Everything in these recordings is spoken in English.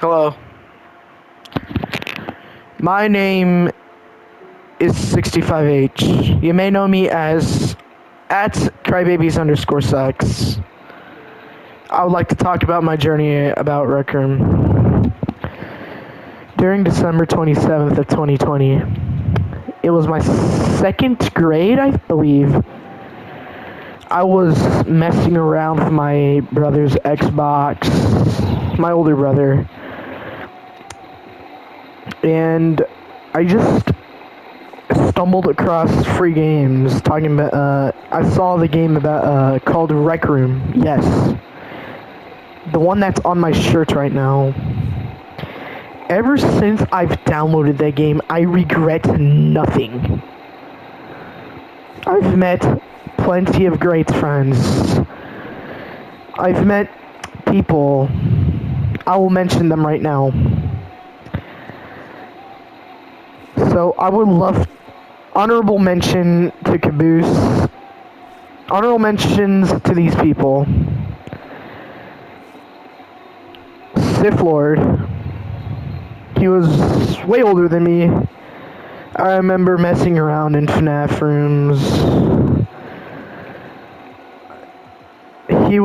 Hello. My name is 65H. You may know me as at crybabies_sucks. I would like to talk about my journey about Rec Room. During December 27th of 2020, it was my second grade, I believe. I was messing around with my brother's Xbox, my older brother, and I just stumbled across free games talking about I saw the game about called Rec Room. Yes. The one that's on my shirt right now. Ever since I've downloaded that game, I regret nothing. I've met plenty of great friends. I've met people. I will mention them right now. So I would love honorable mention to Caboose. Honorable mentions to these people. Sith Lord. He was way older than me. I remember messing around in FNAF rooms. He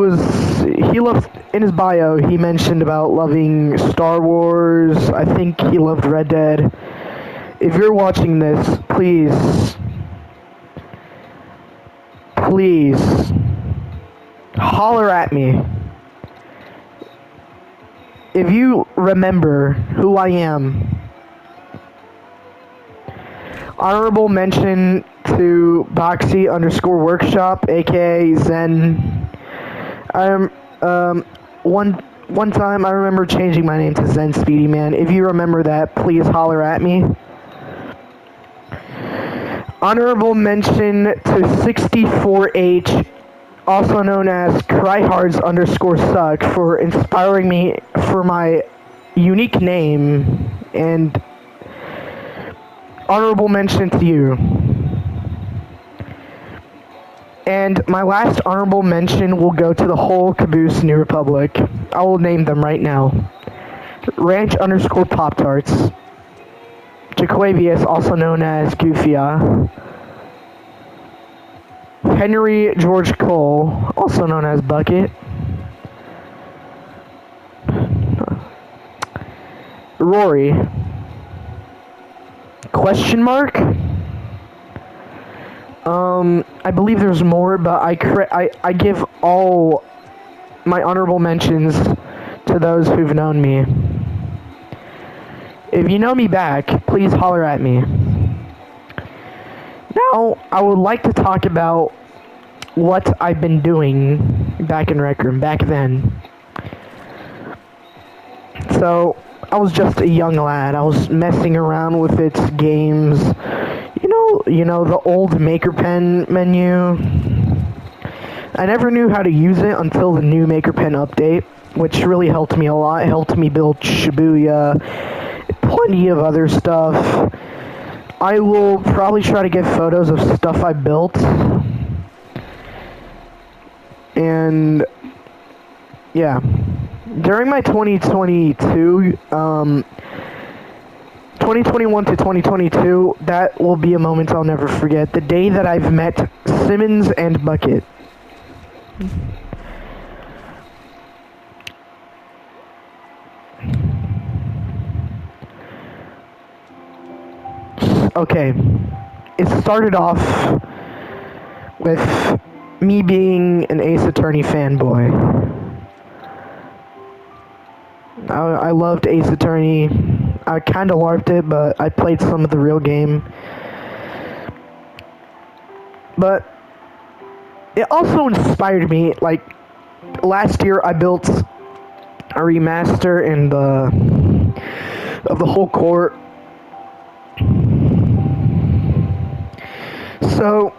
loved, in his bio, he mentioned about loving Star Wars. I think he loved Red Dead. If you're watching this, please, holler at me. If you remember who I am, honorable mention to Boxy_workshop, aka Zen. One time I remember changing my name to Zen Speedy Man. If you remember that, please holler at me. Honorable mention to 64H, also known as Cryhards_suck, for inspiring me for my unique name, and honorable mention to you. And my last honorable mention will go to the whole Caboose New Republic. I will name them right now. Ranch_Pop-Tarts. Jaquavius, also known as Goofia. Henry George Cole, also known as Bucket. Rory. Question mark? I believe there's more, but I give all my honorable mentions to those who've known me. If you know me back, please holler at me. Now, I would like to talk about what I've been doing back in Rec Room, back then. So, I was just a young lad. I was messing around with its games. The old Maker Pen menu. I never knew how to use it until the new Maker Pen update, which really helped me a lot. It helped me build Shibuya, plenty of other stuff. I will probably try to get photos of stuff I built. And, yeah. During my 2021 to 2022, that will be a moment I'll never forget. The day that I've met Simmons and Bucket. Okay, it started off with me being an Ace Attorney fanboy. I loved Ace Attorney. I kind of LARPed it, but I played some of the real game. But it also inspired me. Like, last year I built a remaster of the whole court. So,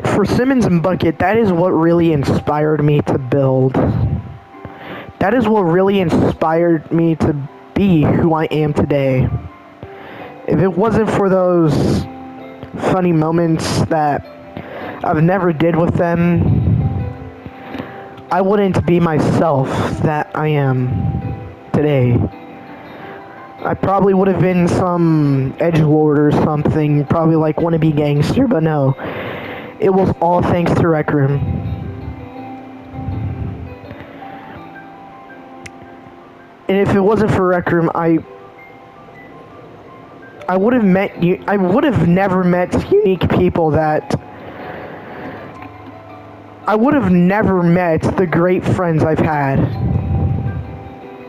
for Simmons and Bucket, that is what really inspired me to build. That is what really inspired me to be who I am today. If it wasn't for those funny moments that I've never did with them, I wouldn't be myself that I am today. I probably would have been some edgelord or something, probably like wannabe gangster, but no. It was all thanks to Rec Room. And if it wasn't for Rec Room, I would have met you. I would have never met unique people that. I would have never met the great friends I've had.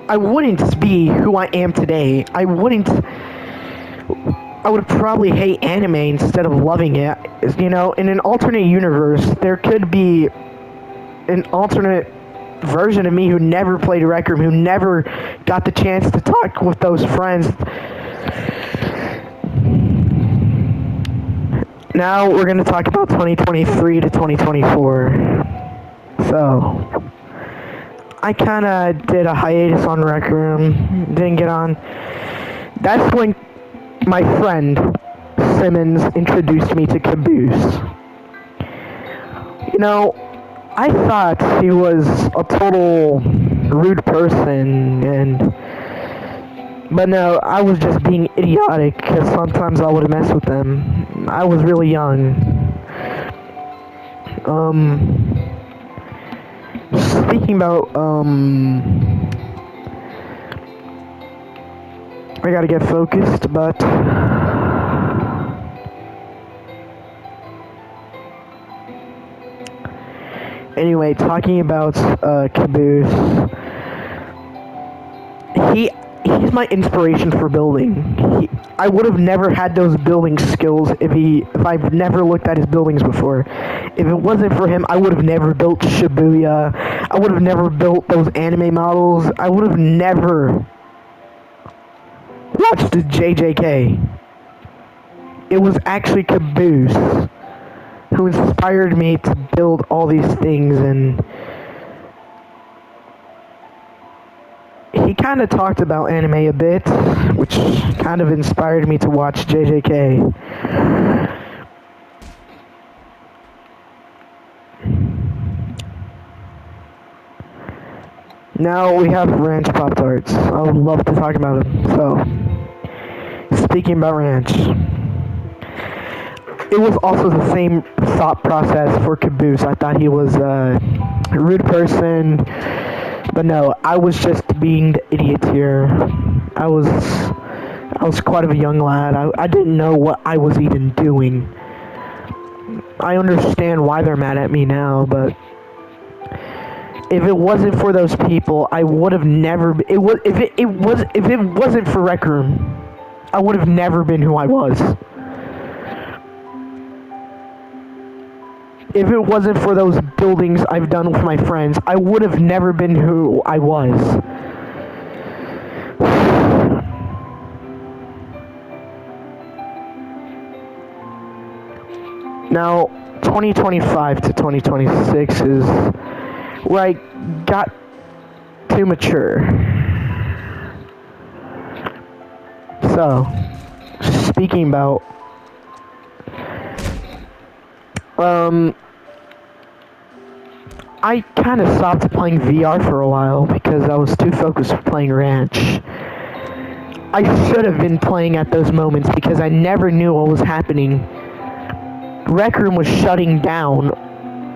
I wouldn't be who I am today. I would probably hate anime instead of loving it. You know, in an alternate universe, there could be an alternate version of me who never played Rec Room, who never got the chance to talk with those friends. Now we're going to talk about 2023 to 2024. So, I kind of did a hiatus on Rec Room, didn't get on. That's when my friend Simmons introduced me to Caboose. You know, I thought he was a total rude person, but no, I was just being idiotic because sometimes I would mess with them. I was really young. Speaking about, I gotta get focused, but anyway, talking about Caboose, he's my inspiration for building. I would have never had those building skills if I've never looked at his buildings before. If it wasn't for him, I would have never built Shibuya. I would have never built those anime models. I would have never watched the JJK. It was actually Caboose who inspired me to build all these things, and he kind of talked about anime a bit, which kind of inspired me to watch JJK. Now we have Ranch Pop-Tarts. I would love to talk about them. So, speaking about Ranch, it was also the same thought process for Caboose. I thought he was a rude person, but no, I was just being the idiot here. I was quite of a young lad. I didn't know what I was even doing. I understand why they're mad at me now, but if it wasn't for those people, I would have never. If it wasn't for Rec Room, I would have never been who I was. If it wasn't for those buildings I've done with my friends, I would have never been who I was. Now, 2025 to 2026 is where I got too mature. So, speaking about, I kind of stopped playing VR for a while because I was too focused on playing Ranch. I should have been playing at those moments because I never knew what was happening. Rec Room was shutting down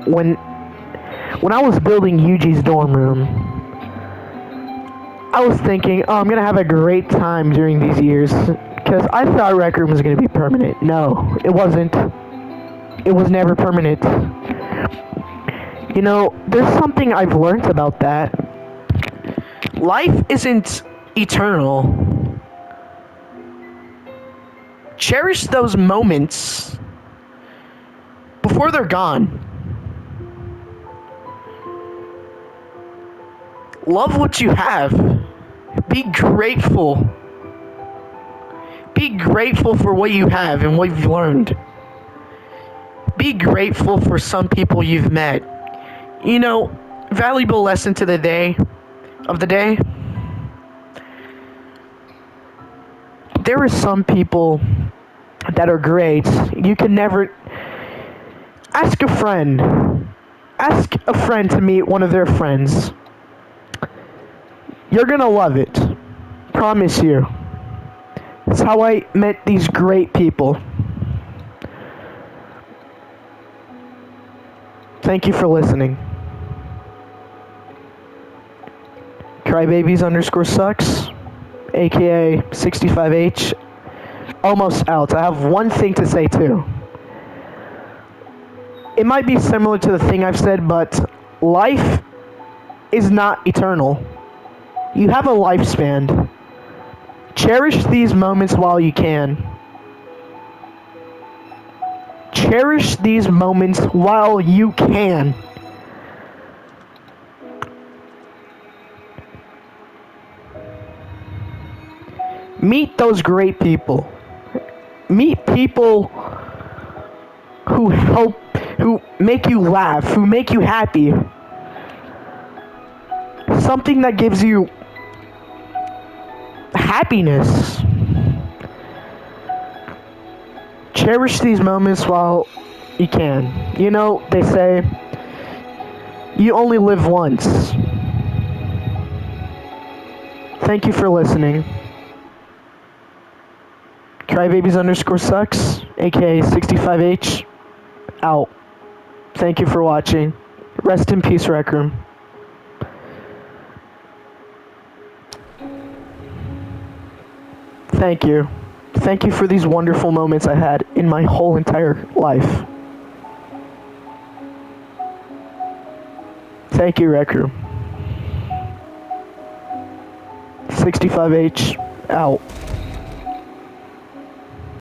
when I was building Yuji's dorm room. I was thinking, oh, I'm gonna have a great time during these years because I thought Rec Room was gonna be permanent. No, it wasn't. It was never permanent. You know, there's something I've learned about that. Life isn't eternal. Cherish those moments before they're gone. Love what you have. Be grateful. Be grateful for what you have and what you've learned. Be grateful for some people you've met. You know, valuable lesson of the day. There are some people that are great. You can never ask a friend to meet one of their friends. You're gonna love it. promise you. It's how I met these great people. Thank you for listening. Crybabies_sucks, aka 65H, almost out. I have one thing to say too. It might be similar to the thing I've said, but life is not eternal. You have a lifespan. Cherish these moments while you can. Cherish these moments while you can. Meet those great people. Meet people who make you laugh, who make you happy. Something that gives you happiness. Cherish these moments while you can. You know, they say you only live once. Thank you for listening. Crybabies_sucks, aka 65H, out. Thank you for watching. Rest in peace, Rec Room. Thank you. Thank you for these wonderful moments I had in my whole entire life. Thank you, Rec Room. 65H, out.